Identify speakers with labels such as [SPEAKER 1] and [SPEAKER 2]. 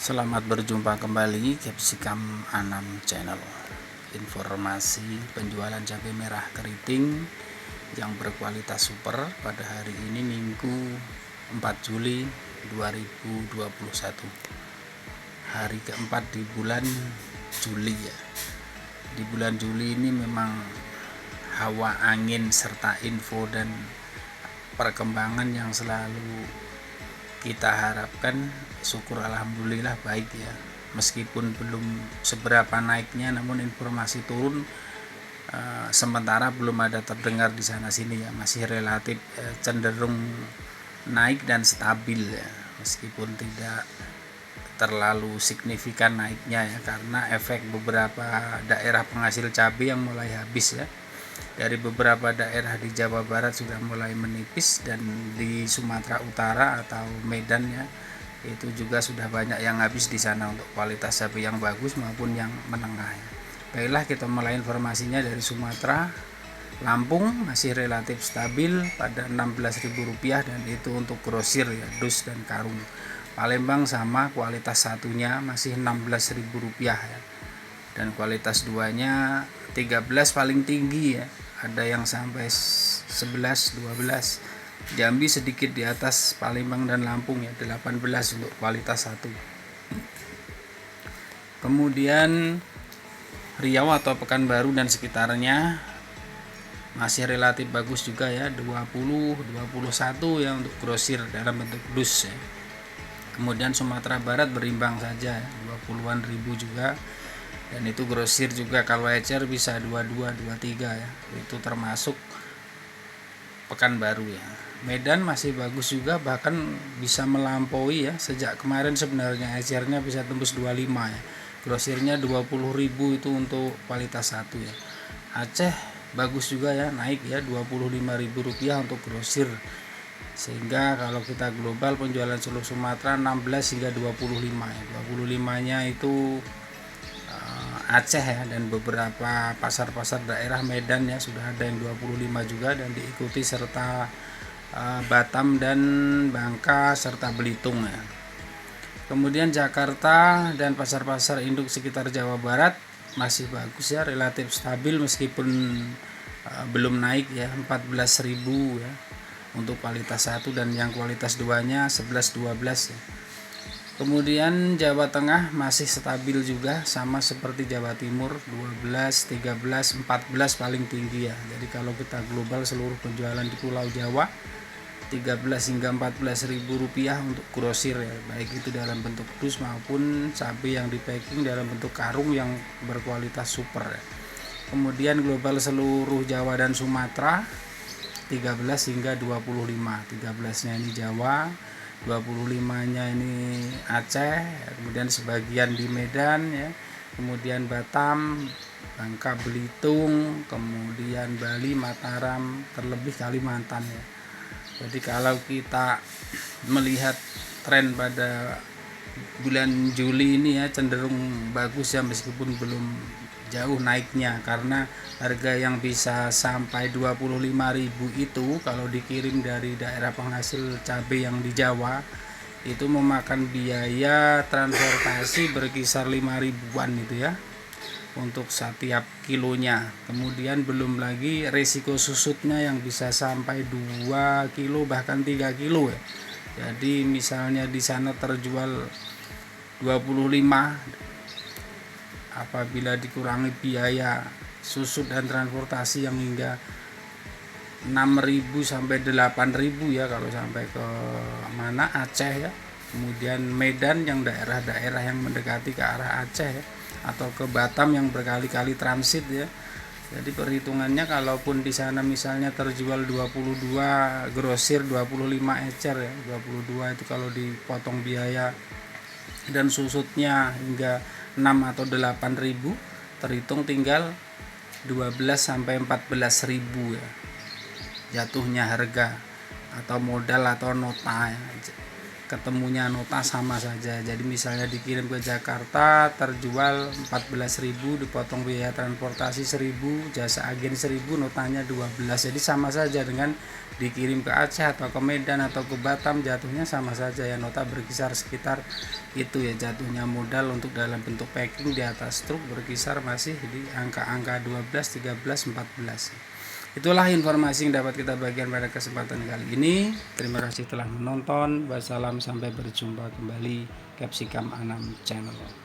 [SPEAKER 1] Selamat berjumpa kembali Capsicum Anam Channel. Informasi penjualan cabai merah keriting yang berkualitas super pada hari ini Minggu 4 Juli 2021. Hari keempat di bulan Juli ya. Di bulan Juli ini memang hawa angin serta info dan perkembangan yang selalu kita harapkan, syukur alhamdulillah baik ya, meskipun belum seberapa naiknya, namun informasi turun sementara belum ada terdengar di sana sini ya, masih relatif cenderung naik dan stabil ya, meskipun tidak terlalu signifikan naiknya ya, karena efek beberapa daerah penghasil cabai yang mulai habis ya. Dari beberapa daerah di Jawa Barat sudah mulai menipis, dan di Sumatera Utara atau Medan ya, itu juga sudah banyak yang habis di sana untuk kualitas cabai yang bagus maupun yang menengah ya. Baiklah, kita mulai informasinya dari Sumatera. Lampung masih relatif stabil pada Rp16.000 dan itu untuk grosir ya, dus dan karung. Palembang sama, kualitas satunya masih Rp16.000 ya, dan kualitas duanya 13 paling tinggi ya, ada yang sampai 11, 12. Jambi sedikit di atas Palembang dan Lampung ya, 18 untuk kualitas 1. Kemudian Riau atau Pekanbaru dan sekitarnya masih relatif bagus juga ya, 20, 21 ya untuk grosir dalam bentuk dus ya. Kemudian Sumatera Barat berimbang saja ya, 20-an ribu juga, dan itu grosir juga. Kalau ecer bisa 22, 23 ya, itu termasuk Pekanbaru ya. Medan masih bagus juga, bahkan bisa melampaui ya, sejak kemarin sebenarnya ecernya bisa tembus 25 ya, grosirnya 20.000 itu untuk kualitas 1 ya. Aceh bagus juga ya, naik ya, Rp25.000 untuk grosir, sehingga kalau kita global penjualan seluruh Sumatera 16 hingga 25 ya. 25 nya itu Aceh ya, dan beberapa pasar-pasar daerah Medan ya sudah ada yang 25 juga, dan diikuti serta Batam dan Bangka serta Belitung ya. Kemudian Jakarta dan pasar-pasar induk sekitar Jawa Barat masih bagus ya, relatif stabil meskipun belum naik ya, 14.000 ya untuk kualitas 1, dan yang kualitas 2-nya 11, 12 ya. Kemudian Jawa Tengah masih stabil juga, sama seperti Jawa Timur, 12, 13, 14 paling tinggi ya. Jadi kalau kita global seluruh penjualan di Pulau Jawa 13 hingga Rp14.000 untuk grosir ya, baik itu dalam bentuk dus maupun cabai yang di packing dalam bentuk karung yang berkualitas super ya. Kemudian global seluruh Jawa dan Sumatera 13 hingga 25. 13-nya ini Jawa, 25-nya ini Aceh, kemudian sebagian di Medan ya, kemudian Batam, Bangka Belitung, kemudian Bali, Mataram, terlebih Kalimantan ya. Jadi kalau kita melihat tren pada bulan Juli ini ya, cenderung bagus ya, meskipun belum jauh naiknya, karena harga yang bisa sampai 25.000 itu kalau dikirim dari daerah penghasil cabai yang di Jawa itu memakan biaya transportasi berkisar 5.000-an itu ya untuk setiap kilonya. Kemudian belum lagi resiko susutnya yang bisa sampai 2 kilo bahkan 3 kilo ya. Jadi misalnya di sana terjual 25, apabila dikurangi biaya susut dan transportasi yang hingga 6.000 sampai 8.000 ya kalau sampai ke mana, Aceh ya, kemudian Medan yang daerah-daerah yang mendekati ke arah Aceh ya, atau ke Batam yang berkali-kali transit ya. Jadi perhitungannya kalaupun di sana misalnya terjual 22 grosir, 25 ecer ya, 22 itu kalau dipotong biaya dan susutnya hingga 6 atau 8.000, terhitung tinggal 12 sampai 14.000 ya jatuhnya harga atau modal atau nota ya. ketemunya nota sama saja. Jadi misalnya dikirim ke Jakarta terjual 14.000, dipotong biaya transportasi 1.000, jasa agen 1.000, notanya 12. Jadi sama saja dengan dikirim ke Aceh atau ke Medan atau ke Batam, jatuhnya sama saja ya, nota berkisar sekitar itu ya jatuhnya. Modal untuk dalam bentuk packing di atas truk berkisar masih di angka-angka 12, 13, 14. Itulah informasi yang dapat kita bagikan pada kesempatan kali ini. Terima kasih telah menonton. Wassalam, sampai berjumpa kembali. Capsicum Anam Channel.